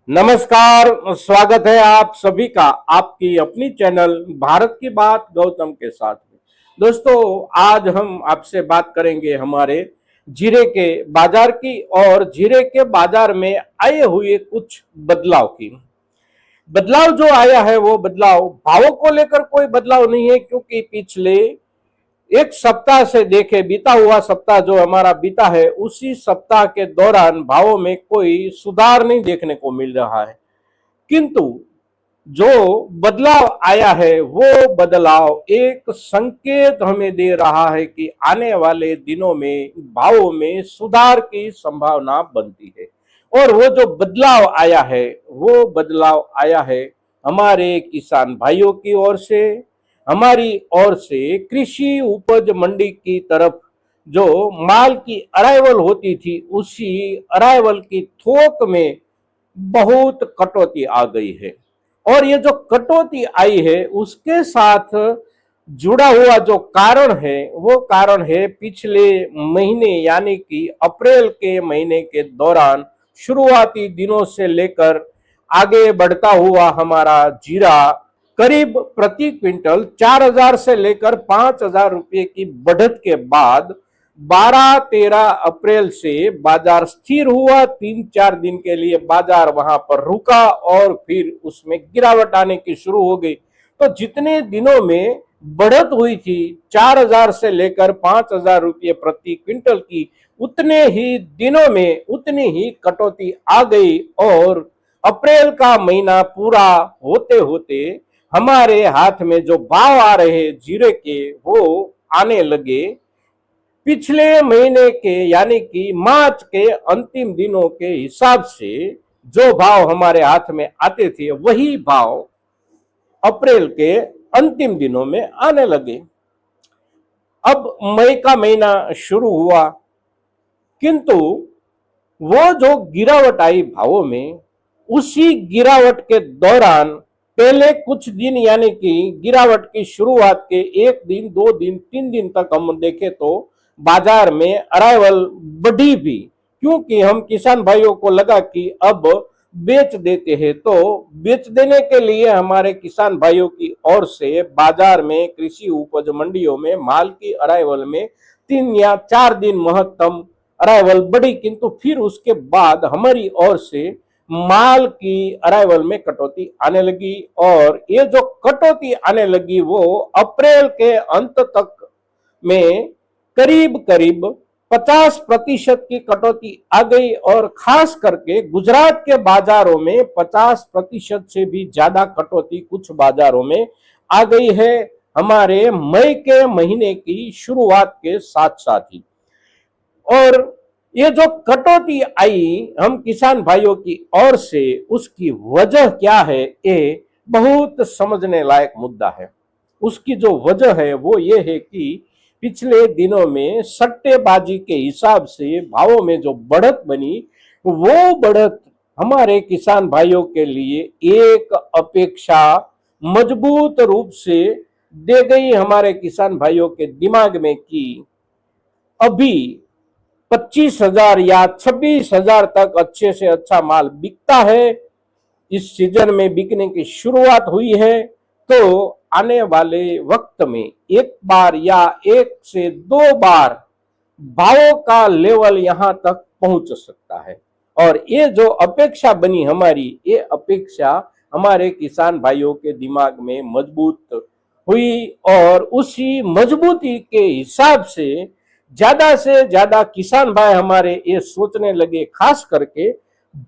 नमस्कार, स्वागत है आप सभी का आपकी अपनी चैनल भारत की बात गौतम के साथ में। दोस्तों, आज हम आपसे बात करेंगे हमारे जीरे के बाजार की और जीरे के बाजार में आए हुए कुछ बदलाव की। बदलाव जो आया है वो बदलाव भावों को लेकर कोई बदलाव नहीं है, क्योंकि पिछले एक सप्ताह से देखे बीता हुआ सप्ताह जो हमारा बीता है उसी सप्ताह के दौरान भावों में कोई सुधार नहीं देखने को मिल रहा है। किंतु जो बदलाव आया है वो बदलाव एक संकेत हमें दे रहा है कि आने वाले दिनों में भावों में सुधार की संभावना बनती है। और वो जो बदलाव आया है वो बदलाव आया है हमारे किसान भाइयों की ओर से, हमारी ओर से। कृषि उपज मंडी की तरफ जो माल की अराइवल होती थी उसी अराइवल की थोक में बहुत कटौती आ गई है। और ये जो कटौती आई है उसके साथ जुड़ा हुआ जो कारण है वो कारण है पिछले महीने यानी कि अप्रैल के महीने के दौरान शुरुआती दिनों से लेकर आगे बढ़ता हुआ हमारा जीरा करीब प्रति क्विंटल 4,000 से लेकर 5,000 रुपये की बढ़त के बाद 12-13 अप्रैल से बाजार स्थिर हुआ। 3-4 दिन के लिए बाजार वहां पर रुका और फिर उसमें गिरावट आने की शुरू हो गई। तो जितने दिनों में बढ़त हुई थी 4,000 से लेकर 5,000 रुपये प्रति क्विंटल की, उतने ही दिनों में उतनी ही कटौती आ गई। और अप्रैल का महीना पूरा होते होते हमारे हाथ में जो भाव आ रहे जीरे के वो आने लगे पिछले महीने के यानी कि मार्च के अंतिम दिनों के हिसाब से। जो भाव हमारे हाथ में आते थे वही भाव अप्रैल के अंतिम दिनों में आने लगे। अब मई का महीना शुरू हुआ, किंतु वो जो गिरावट आई भावों में, उसी गिरावट के दौरान पहले कुछ दिन यानी कि गिरावट की शुरुआत के 1 दिन 2 दिन 3 दिन तक हम देखें तो बाजार में अराइवल बढ़ी भी, क्योंकि हम किसान भाइयों को लगा कि अब बेच देते हैं। तो बेच देने के लिए हमारे किसान भाइयों की ओर से बाजार में कृषि उपज मंडियों में माल की अराइवल में 3 या 4 दिन महत्तम अराइवल बढ़ी, किंतु फिर उसके बाद हमारी ओर से माल की अराइवल में कटौती आने लगी। और ये जो कटौती आने लगी वो अप्रैल के अंत तक में करीब करीब 50% की कटौती आ गई। और खास करके गुजरात के बाजारों में 50% से भी ज्यादा कटौती कुछ बाजारों में आ गई है हमारे मई के महीने की शुरुआत के साथ साथ ही। और ये जो कटौती आई हम किसान भाइयों की ओर से, उसकी वजह क्या है ये बहुत समझने लायक मुद्दा है। उसकी जो वजह है वो ये है कि पिछले दिनों में सट्टेबाजी के हिसाब से भावों में जो बढ़त बनी वो बढ़त हमारे किसान भाइयों के लिए एक अपेक्षा मजबूत रूप से दे गई हमारे किसान भाइयों के दिमाग में कि अभी 25,000 या 26,000 तक अच्छे से अच्छा माल बिकता है। इस सीजन में बिकने की शुरुआत हुई है, तो आने वाले वक्त में एक बार या 1 से 2 बार भावों का लेवल यहां तक पहुंच सकता है। और ये जो अपेक्षा बनी हमारी, ये अपेक्षा हमारे किसान भाइयों के दिमाग में मजबूत हुई। और उसी मजबूती के हिसाब से ज्यादा किसान भाई हमारे ये सोचने लगे, खास करके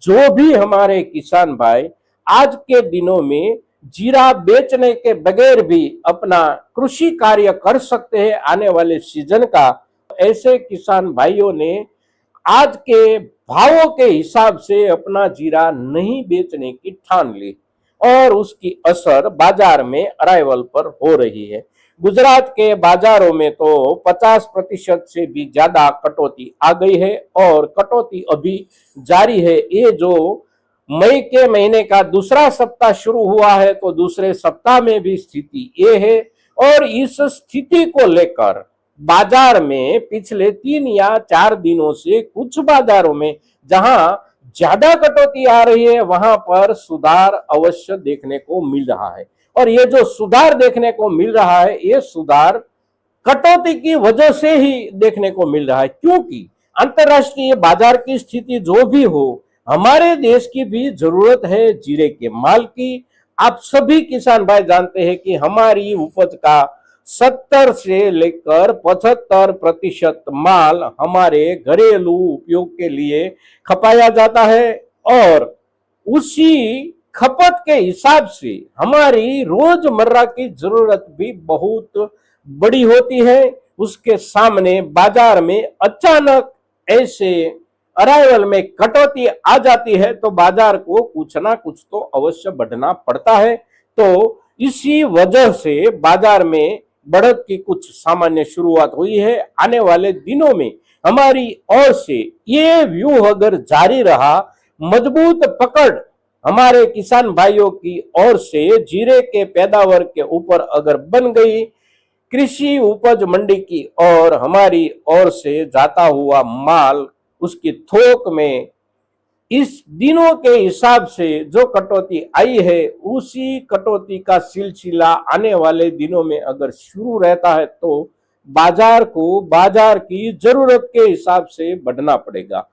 जो भी हमारे किसान भाई आज के दिनों में जीरा बेचने के बगैर भी अपना कृषि कार्य कर सकते हैं आने वाले सीजन का, ऐसे किसान भाइयों ने आज के भावों के हिसाब से अपना जीरा नहीं बेचने की ठान ली। और उसकी असर बाजार में अराइवल पर हो रही है। गुजरात के बाजारों में तो 50% से भी ज्यादा कटौती आ गई है और कटौती अभी जारी है। ये जो मई के महीने का दूसरा सप्ताह शुरू हुआ है तो दूसरे सप्ताह में भी स्थिति ये है। और इस स्थिति को लेकर बाजार में पिछले 3 या 4 दिनों से कुछ बाजारों में जहां ज्यादा कटौती आ रही है वहां पर सुधार अवश्य देखने को मिल रहा है। और ये जो सुधार देखने को मिल रहा है, ये सुधार कटौती की वजह से ही देखने को मिल रहा है, क्योंकि अंतरराष्ट्रीय बाजार की स्थिति जो भी हो, हमारे देश की भी जरूरत है जीरे के माल की। आप सभी किसान भाई जानते हैं कि हमारी उपज का 70 से लेकर 75% माल हमारे घरेलू उपयोग के लिए खपाया जाता है, और उसी खपत के हिसाब से हमारी रोजमर्रा की जरूरत भी बहुत बड़ी होती है। उसके सामने बाजार में अचानक ऐसे अराइवल में कटौती आ जाती है तो बाजार को कुछ ना कुछ तो अवश्य बढ़ना पड़ता है। तो इसी वजह से बाजार में बढ़त की कुछ सामान्य शुरुआत हुई है। आने वाले दिनों में हमारी ओर से ये व्यूह अगर जारी रहा, मजबूत पकड़ हमारे किसान भाइयों की ओर से जीरे के पैदावार के ऊपर अगर बन गई, कृषि उपज मंडी की ओर हमारी ओर से जाता हुआ माल उसकी थोक में इस दिनों के हिसाब से जो कटौती आई है, उसी कटौती का सिलसिला आने वाले दिनों में अगर शुरू रहता है तो बाजार को बाजार की जरूरत के हिसाब से बढ़ना पड़ेगा।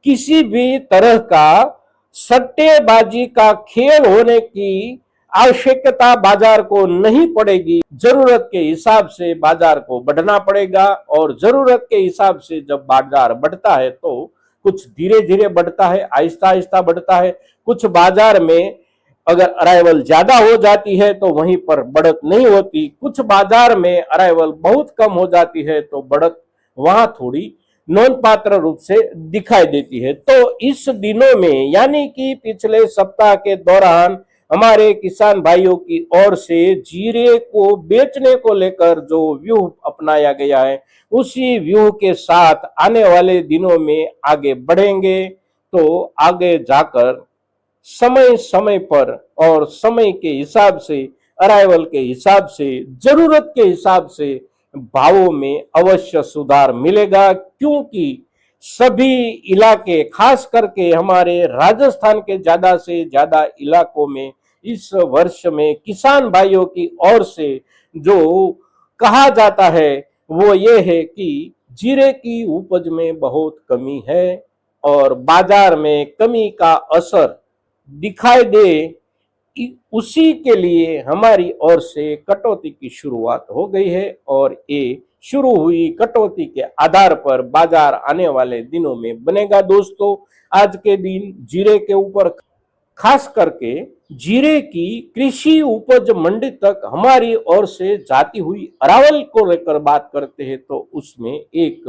किसी भी तरह का सट्टेबाजी का खेल होने की आवश्यकता बाजार को नहीं पड़ेगी। जरूरत के हिसाब से बाजार को बढ़ना पड़ेगा, और जरूरत के हिसाब से जब बाजार बढ़ता है तो कुछ धीरे धीरे बढ़ता है, आहिस्ता आहिस्ता बढ़ता है। कुछ बाजार में अगर अराइवल ज्यादा हो जाती है तो वहीं पर बढ़त नहीं होती, कुछ बाजार में अराइवल बहुत कम हो जाती है तो बढ़त वहां थोड़ी नोंदपात्र रूप से दिखाई देती है। तो इस दिनों में यानी कि पिछले सप्ताह के दौरान हमारे किसान भाइयों की ओर से जीरे को बेचने को लेकर जो व्यूह अपनाया गया है, उसी व्यूह के साथ आने वाले दिनों में आगे बढ़ेंगे। तो आगे जाकर समय समय पर और समय के हिसाब से, अराइवल के हिसाब से, जरूरत के हिसाब से भावों में अवश्य सुधार मिलेगा, क्योंकि सभी इलाके, खास करके हमारे राजस्थान के ज्यादा से ज्यादा इलाकों में इस वर्ष में किसान भाइयों की ओर से जो कहा जाता है वो ये है कि जीरे की उपज में बहुत कमी है और बाजार में कमी का असर दिखाई दे, उसी के लिए हमारी ओर से कटौती की शुरुआत हो गई है। और ये शुरू हुई कटौती के आधार पर बाजार आने वाले दिनों में बनेगा। दोस्तों, आज के दिन जीरे के ऊपर, खास करके जीरे की कृषि उपज मंडी तक हमारी ओर से जाती हुई अरावल को लेकर बात करते हैं तो उसमें एक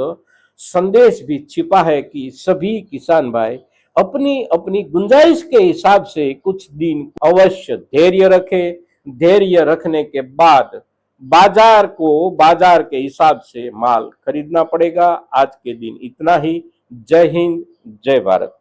संदेश भी छिपा है कि सभी किसान भाई अपनी अपनी गुंजाइश के हिसाब से कुछ दिन अवश्य धैर्य रखें। धैर्य रखने के बाद बाजार को बाजार के हिसाब से माल खरीदना पड़ेगा। आज के दिन इतना ही। जय हिंद, जय भारत।